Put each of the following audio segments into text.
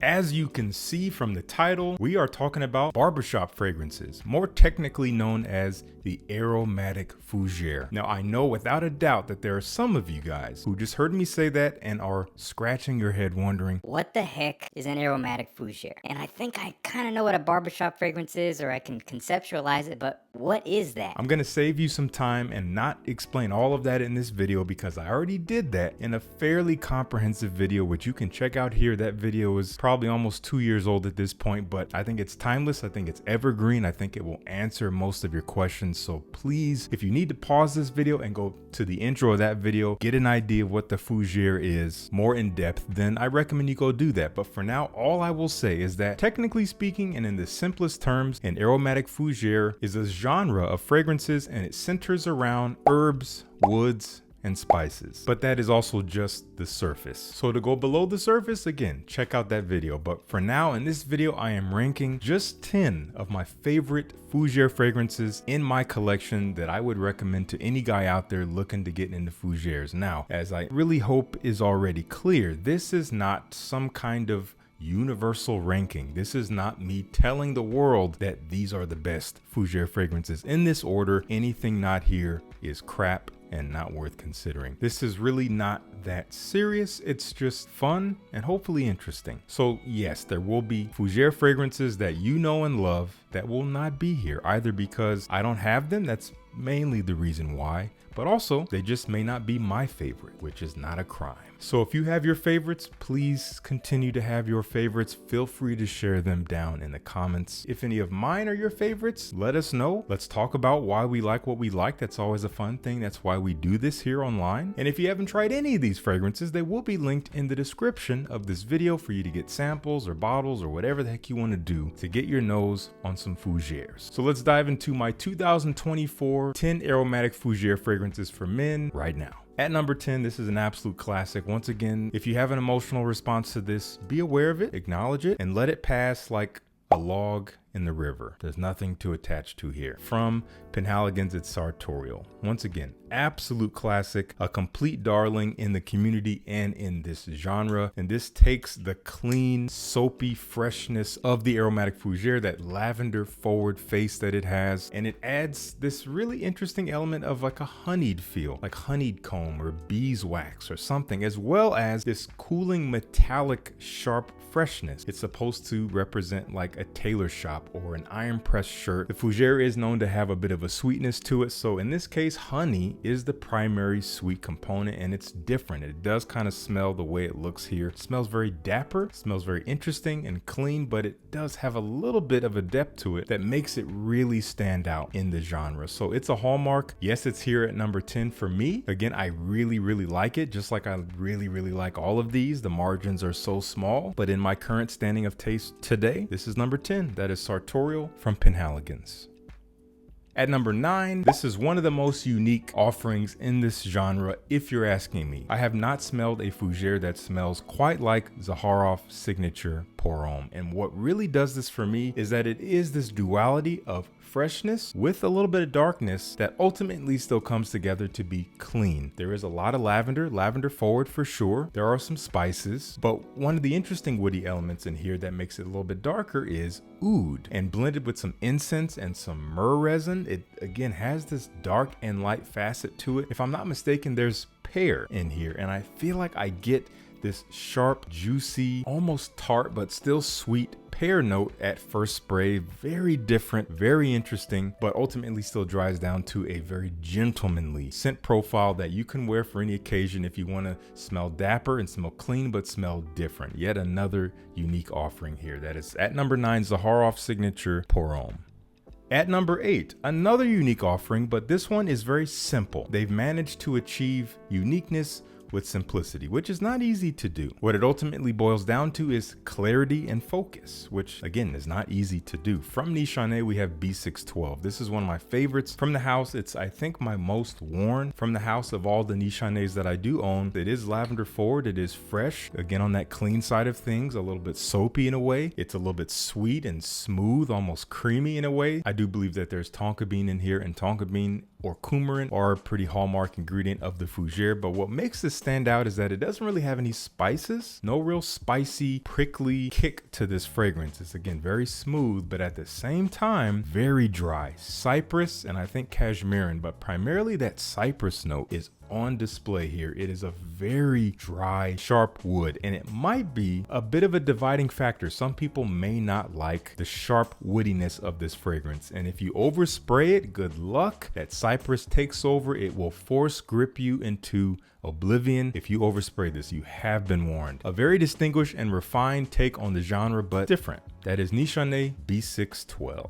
As you can see from the title, we are talking about barbershop fragrances, more technically known as the aromatic fougère. Now, I know without a doubt that there are some of you guys who just heard me say that and are scratching your head wondering, what the heck is an aromatic fougère? And I think I kind of know what a barbershop fragrance is, or I can conceptualize it, but what is that? I'm gonna save you some time and not explain all of that in this video because I already did that in a fairly comprehensive video, which you can check out here. That video is probably almost 2 years old at this point, but I think it's timeless. I think it's evergreen. I think it will answer most of your questions. So please, if you need to pause this video and go to the intro of that video, get an idea of what the fougère is more in depth, then I recommend you go do that. But for now, all I will say is that technically speaking, and in the simplest terms, an aromatic fougère is a genre of fragrances and it centers around herbs, woods, and spices. But that is also just the surface. So to go below the surface, again, check out that video. But for now, in this video, I am ranking just 10 of my favorite fougère fragrances in my collection that I would recommend to any guy out there looking to get into fougères. Now, as I really hope is already clear, this is not some kind of universal ranking. This is not me telling the world that these are the best fougère fragrances in this order. Anything not here is crap and not worth considering. This is really not that serious. It's just fun and hopefully interesting. So yes, there will be fougère fragrances that you know and love that will not be here, either because I don't have them, that's mainly the reason why, but also they just may not be my favorite, which is not a crime. So if you have your favorites, please continue to have your favorites. Feel free to share them down in the comments. If any of mine are your favorites, let us know. Let's talk about why we like what we like. That's always a fun thing. That's why we do this here online. And if you haven't tried any of these fragrances, they will be linked in the description of this video for you to get samples or bottles or whatever the heck you want to do to get your nose on some fougères. So let's dive into my 2024 10 aromatic fougère fragrances for men right now. At number 10, this is an absolute classic. Once again, if you have an emotional response to this, be aware of it, acknowledge it, and let it pass like a log in the river. There's nothing to attach to here. From Penhaligon's It's Sartorial. Once again, absolute classic, a complete darling in the community and in this genre. And this takes the clean, soapy freshness of the aromatic fougère, that lavender forward face that it has, and it adds this really interesting element of like a honeyed feel, like honeycomb or beeswax or something, as well as this cooling metallic sharp freshness. It's supposed to represent like a tailor shop or an iron press shirt. The fougère is known to have a bit of a sweetness to it, so in this case honey is the primary sweet component, and it's different. It does kind of smell the way it looks here. It smells very dapper, smells very interesting and clean, but it does have a little bit of a depth to it that makes it really stand out in the genre. So it's a hallmark. Yes, it's here at number 10 for me. Again, I really like it, just like I really like all of these. The margins are so small, but in my current standing of taste today, this is number 10. That is Sartorial from Penhaligon's. At number 9, this is one of the most unique offerings in this genre, if you're asking me. I have not smelled a fougère that smells quite like Zaharoff signature Pour Homme. And what really does this for me is that it is this duality of freshness with a little bit of darkness that ultimately still comes together to be clean. There is a lot of lavender forward for sure. There are some spices, but one of the interesting woody elements in here that makes it a little bit darker is oud, and blended with some incense and some myrrh resin, it again has this dark and light facet to it. If I'm not mistaken, there's pear in here, and I feel like I get this sharp, juicy, almost tart, but still sweet pear note at first spray. Very different, very interesting, but ultimately still dries down to a very gentlemanly scent profile that you can wear for any occasion if you want to smell dapper and smell clean, but smell different. Yet another unique offering here. That is at number 9, Zaharoff signature Pour Homme. At number 8, another unique offering, but this one is very simple. They've managed to achieve uniqueness with simplicity, which is not easy to do. What it ultimately boils down to is clarity and focus, which again is not easy to do. From Nishane, we have B-612. This is one of my favorites from the house. It's, I think, my most worn from the house of all the Nishanes that I do own. It is lavender forward. It is fresh, again on that clean side of things, a little bit soapy in a way. It's a little bit sweet and smooth, almost creamy in a way. I do believe that there's tonka bean in here, and tonka bean or coumarin are a pretty hallmark ingredient of the fougère, but what makes this stand out is that it doesn't really have any spices. No real spicy, prickly kick to this fragrance. It's again very smooth, but at the same time, very dry. Cypress and I think cashmerean, but primarily that cypress note is on display here. It is a very dry, sharp wood, and it might be a bit of a dividing factor. Some people may not like the sharp woodiness of this fragrance, and if you overspray it, good luck. That cypress takes over. It will force grip you into oblivion. If you overspray this, you have been warned. A very distinguished and refined take on the genre, but different. That is Nishane B-612.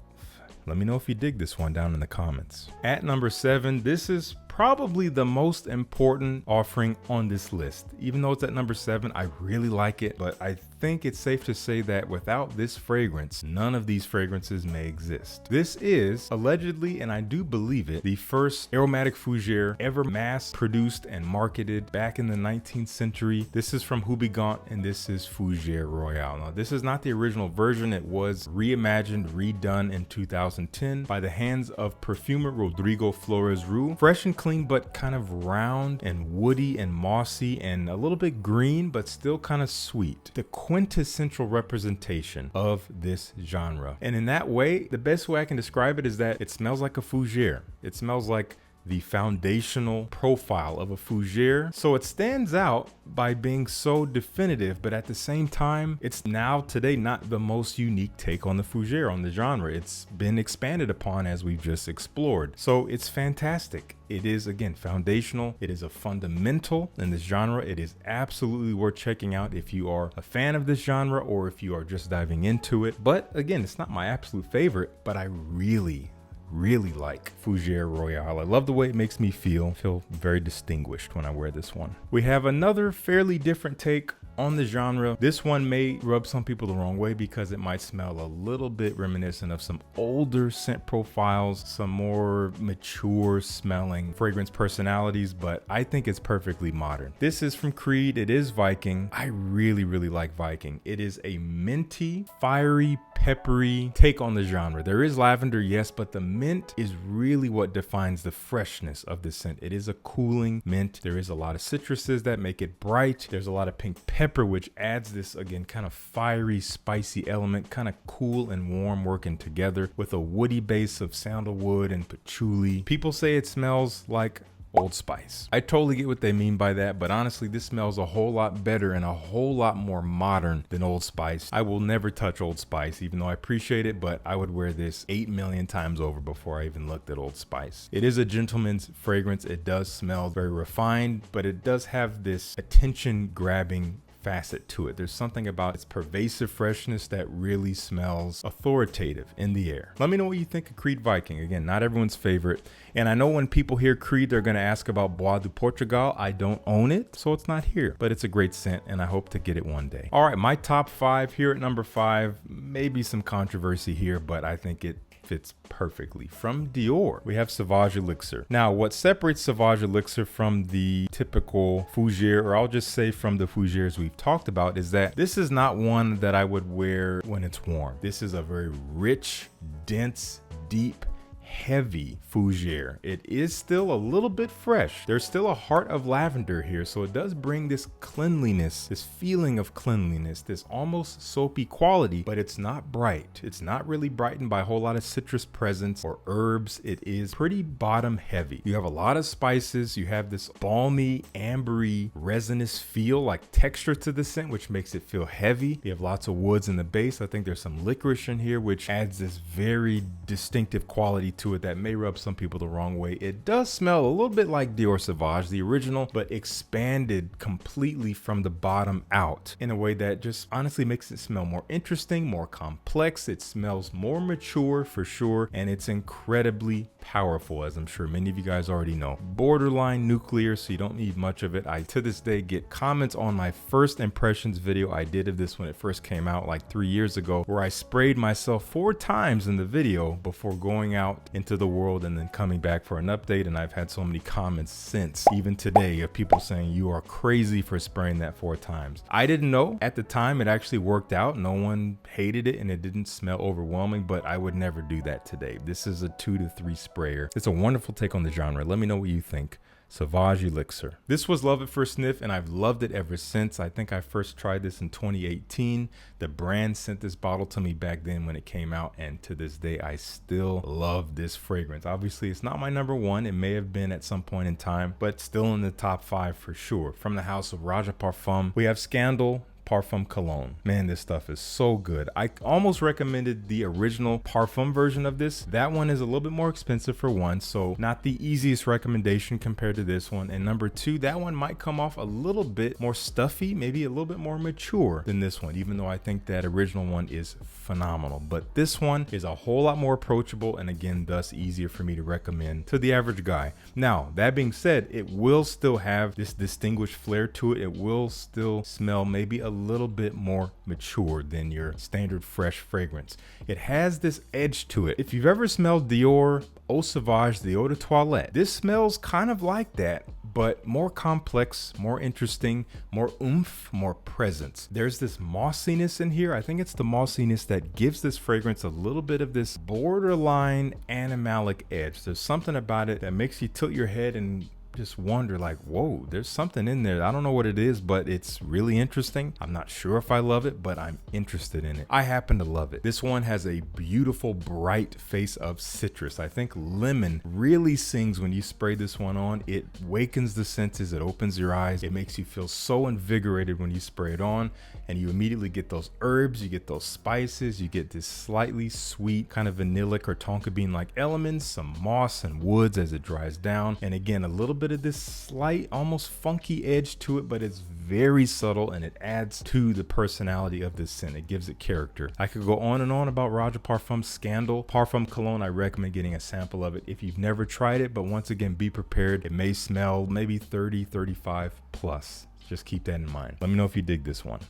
Let me know if you dig this one down in the comments. At number 7, this is probably the most important offering on this list. Even though it's at number 7, I really like it, but I think it's safe to say that without this fragrance, none of these fragrances may exist. This is allegedly, and I do believe it, the first aromatic fougère ever mass produced and marketed back in the 19th century. This is from Houbigant, and this is Fougere Royale. Now, this is not the original version. It was reimagined, redone in 2010 by the hands of perfumer Rodrigo Flores Rue. Fresh and clean, but kind of round and woody and mossy and a little bit green, but still kind of sweet. The quintessential representation of this genre. And in that way, the best way I can describe it is that it smells like a fougère. It smells like the foundational profile of a fougère. So it stands out by being so definitive, but at the same time, it's now today not the most unique take on the fougère, on the genre. It's been expanded upon as we've just explored. So it's fantastic. It is, again, foundational. It is a fundamental in this genre. It is absolutely worth checking out if you are a fan of this genre or if you are just diving into it. But again, it's not my absolute favorite, but I really like Fougere Royale. I love the way it makes me feel very distinguished when I wear this one. We have another fairly different take on the genre. This one may rub some people the wrong way because it might smell a little bit reminiscent of some older scent profiles, some more mature smelling fragrance personalities, but I think it's perfectly modern. This is from Creed. It is Viking. I really like Viking. It is a minty, fiery, peppery take on the genre. There is lavender, yes, but the mint is really what defines the freshness of the scent. It is a cooling mint. There is a lot of citruses that make it bright. There's a lot of pink pepper, which adds this, again, kind of fiery, spicy element, kind of cool and warm working together with a woody base of sandalwood and patchouli. People say it smells like Old Spice. I totally get what they mean by that, but honestly, this smells a whole lot better and a whole lot more modern than Old Spice. I will never touch Old Spice, even though I appreciate it, but I would wear this 8 million times over before I even looked at Old Spice. It is a gentleman's fragrance. It does smell very refined, but it does have this attention-grabbing facet to it. There's something about its pervasive freshness that really smells authoritative in the air. Let me know what you think of Creed Viking. Again, not everyone's favorite. And I know when people hear Creed, they're going to ask about Bois de Portugal. I don't own it, so it's not here, but it's a great scent and I hope to get it one day. All right, my top 5 here at number 5, maybe some controversy here, but I think it fits perfectly. From Dior, we have Sauvage Elixir. Now, what separates Sauvage Elixir from the typical fougère, or I'll just say from the fougères we've talked about, is that this is not one that I would wear when it's warm. This is a very rich, dense, deep, heavy fougère. It is still a little bit fresh. There's still a heart of lavender here, so it does bring this cleanliness, this feeling of cleanliness, this almost soapy quality, but it's not bright. It's not really brightened by a whole lot of citrus presence or herbs. It is pretty bottom heavy. You have a lot of spices. You have this balmy, ambery, resinous feel, like texture to the scent, which makes it feel heavy. You have lots of woods in the base. I think there's some licorice in here, which adds this very distinctive quality to it that may rub some people the wrong way. It does smell a little bit like Dior Sauvage, the original, but expanded completely from the bottom out in a way that just honestly makes it smell more interesting, more complex. It smells more mature for sure, and it's incredibly powerful, as I'm sure many of you guys already know. Borderline nuclear, so you don't need much of it. I to this day get comments on my first impressions video I did of this when it first came out like 3 years ago, where I sprayed myself 4 times in the video before going out into the world and then coming back for an update. And I've had so many comments since, even today, of people saying you are crazy for spraying that 4 times. I didn't know at the time it actually worked out. No one hated it and it didn't smell overwhelming, but I would never do that today. This is a 2 to 3 sprayer. It's a wonderful take on the genre. Let me know what you think. Sauvage Elixir. This was love at first sniff, and I've loved it ever since. I think I first tried this in 2018. The brand sent this bottle to me back then when it came out, and to this day I still love this fragrance. Obviously it's not my number one. It may have been at some point in time, but still in the top 5 for sure. From the house of Roja Parfum, we have Scandal Parfum Cologne. Man, this stuff is so good. I almost recommended the original Parfum version of this. That one is a little bit more expensive for one, so not the easiest recommendation compared to this one. And number 2, that one might come off a little bit more stuffy, maybe a little bit more mature than this one, even though I think that original one is phenomenal. But this one is a whole lot more approachable, and again, thus easier for me to recommend to the average guy. Now, that being said, it will still have this distinguished flair to it. It will still smell maybe a little bit more mature than your standard fresh fragrance. It has this edge to it. If you've ever smelled Dior Eau Sauvage, the Eau de Toilette, this smells kind of like that, but more complex, more interesting, more oomph, more presence. There's this mossiness in here. I think it's the mossiness that gives this fragrance a little bit of this borderline animalic edge. There's something about it that makes you tilt your head and just wonder, like, whoa, there's something in there. I don't know what it is, but it's really interesting. I'm not sure if I love it, but I'm interested in it. I happen to love it. This one has a beautiful, bright face of citrus. I think lemon really sings when you spray this one on. It wakens the senses. It opens your eyes. It makes you feel so invigorated when you spray it on, and you immediately get those herbs, you get those spices, you get this slightly sweet kind of vanillic or tonka bean like elements, some moss and woods as it dries down, and again, a little bit of this slight, almost funky edge to it, but it's very subtle, and it adds to the personality of this scent. It gives it character. I could go on and on about Roja Parfum's Scandal Parfum Cologne. I recommend getting a sample of it if you've never tried it, but once again, be prepared. It may smell maybe 30, 35 plus. Just keep that in mind. Let me know if you dig this one.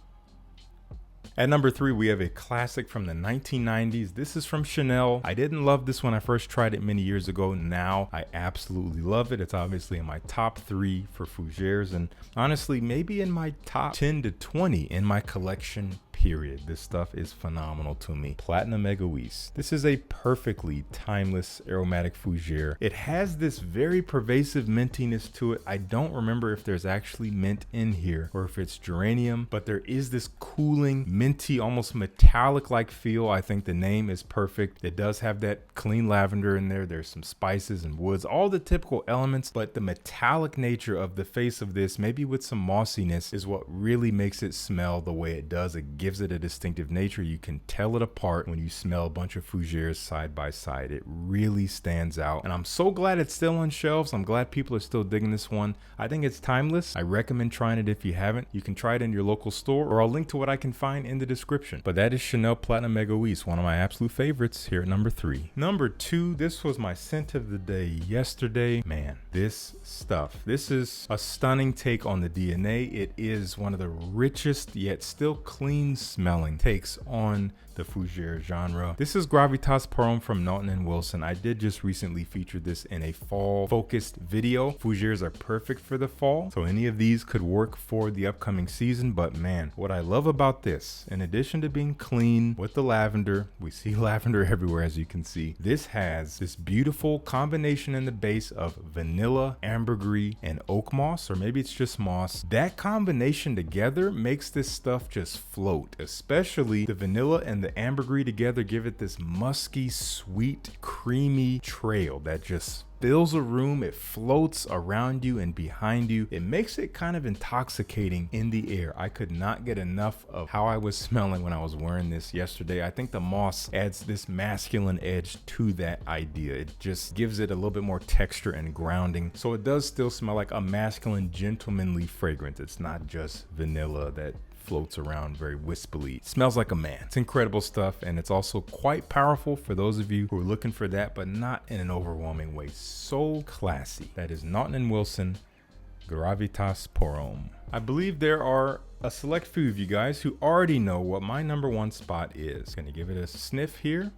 At number 3, we have a classic from the 1990s. This is from Chanel. I didn't love this when I first tried it many years ago. Now I absolutely love it. It's obviously in my top 3 for fougères, and honestly, maybe in my top 10 to 20 in my collection. Period. This stuff is phenomenal to me. Platinum Egoiste. This is a perfectly timeless aromatic fougère. It has this very pervasive mintiness to it. I don't remember if there's actually mint in here or if it's geranium, but there is this cooling, minty, almost metallic-like feel. I think the name is perfect. It does have that clean lavender in there. There's some spices and woods, all the typical elements, but the metallic nature of the face of this, maybe with some mossiness, is what really makes it smell the way it does. It gives it a distinctive nature. You can tell it apart when you smell a bunch of fougères side by side. It really stands out, and I'm so glad it's still on shelves. I'm glad people are still digging this one. I think it's timeless. I recommend trying it if you haven't. You can try it in your local store, or I'll link to what I can find in the description. But that is Chanel Platinum Egoiste, one of my absolute favorites here at number 3. Number 2, this was my scent of the day yesterday. Man, this stuff. This is a stunning take on the DNA. It is one of the richest yet still clean smelling takes on the fougère genre. This is Gravitas Parfum from Naughton & Wilson. I did just recently feature this in a fall focused video. Fougères are perfect for the fall, so any of these could work for the upcoming season. But man, what I love about this, in addition to being clean with the lavender, we see lavender everywhere as you can see, this has this beautiful combination in the base of vanilla, ambergris, and oak moss, or maybe it's just moss. That combination together makes this stuff just float, especially the vanilla and the ambergris together give it this musky, sweet, creamy trail that just fills a room. It floats around you and behind you. It makes it kind of intoxicating in the air. I could not get enough of how I was smelling when I was wearing this yesterday. I think the moss adds this masculine edge to that idea. It just gives it a little bit more texture and grounding. So it does still smell like a masculine, gentlemanly fragrance. It's not just vanilla that floats around very wispily. It smells like a man. It's incredible stuff, and it's also quite powerful for those of you who are looking for that, but not in an overwhelming way. So classy. That is Naughton & Wilson Gravitas Parfum. I believe there are a select few of you guys who already know what my number 1 spot is. Gonna give it a sniff here.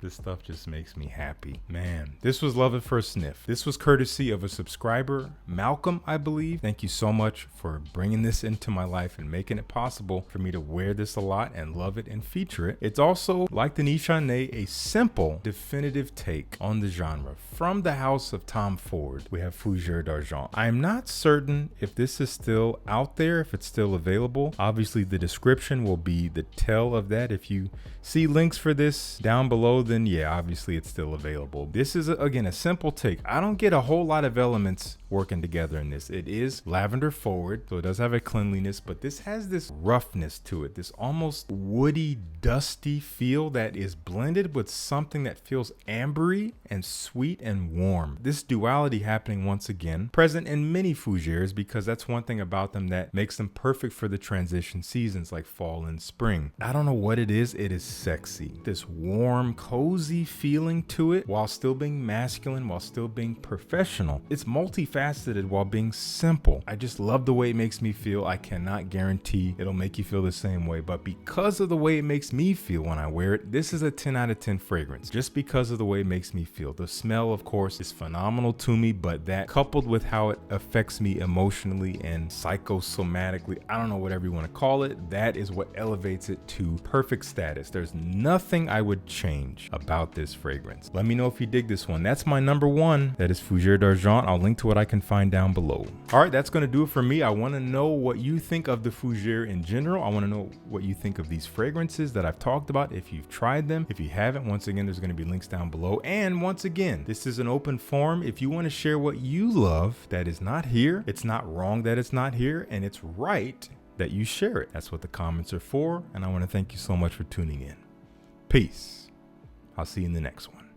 This stuff just makes me happy. Man, this was love at first sniff. This was courtesy of a subscriber, Malcolm, I believe. Thank you so much for bringing this into my life and making it possible for me to wear this a lot and love it and feature it. It's also, like the Nishane, a simple, definitive take on the genre. From the house of Tom Ford, we have Fougere D'Argent. I'm not certain if this is still out there, if it's still available. Obviously, the description will be the tell of that. If you see links for this down below, then yeah, obviously it's still available. This is, again, a simple take. I don't get a whole lot of elements working together in this. It is lavender forward, so it does have a cleanliness, but this has this roughness to it, this almost woody, dusty feel that is blended with something that feels ambery and sweet and warm. This duality happening once again, present in many fougères, because that's one thing about them that makes them perfect for the transition seasons like fall and spring. I don't know what it is sexy. This warm, cozy feeling to it while still being masculine, while still being professional. It's multifaceted while being simple. I just love the way it makes me feel. I cannot guarantee it'll make you feel the same way, but because of the way it makes me feel when I wear it, this is a 10 out of 10 fragrance, just because of the way it makes me feel. The smell, of course, is phenomenal to me, but that coupled with how it affects me emotionally and psychosomatically, I don't know whatever you want to call it, that is what elevates it to perfect status. There's nothing I would change about this fragrance. Let me know if you dig this one. That's my number one. That is Fougere D'Argent. I'll link to what I can find down below. All right, that's going to do it for me. I want to know what you think of the fougère in general. I want to know what you think of these fragrances that I've talked about, if you've tried them. If you haven't, once again, there's going to be links down below. And once again, this is an open forum. If you want to share what you love that is not here, it's not wrong that it's not here, and it's right that you share it. That's what the comments are for, and I want to thank you so much for tuning in. Peace. I'll see you in the next one.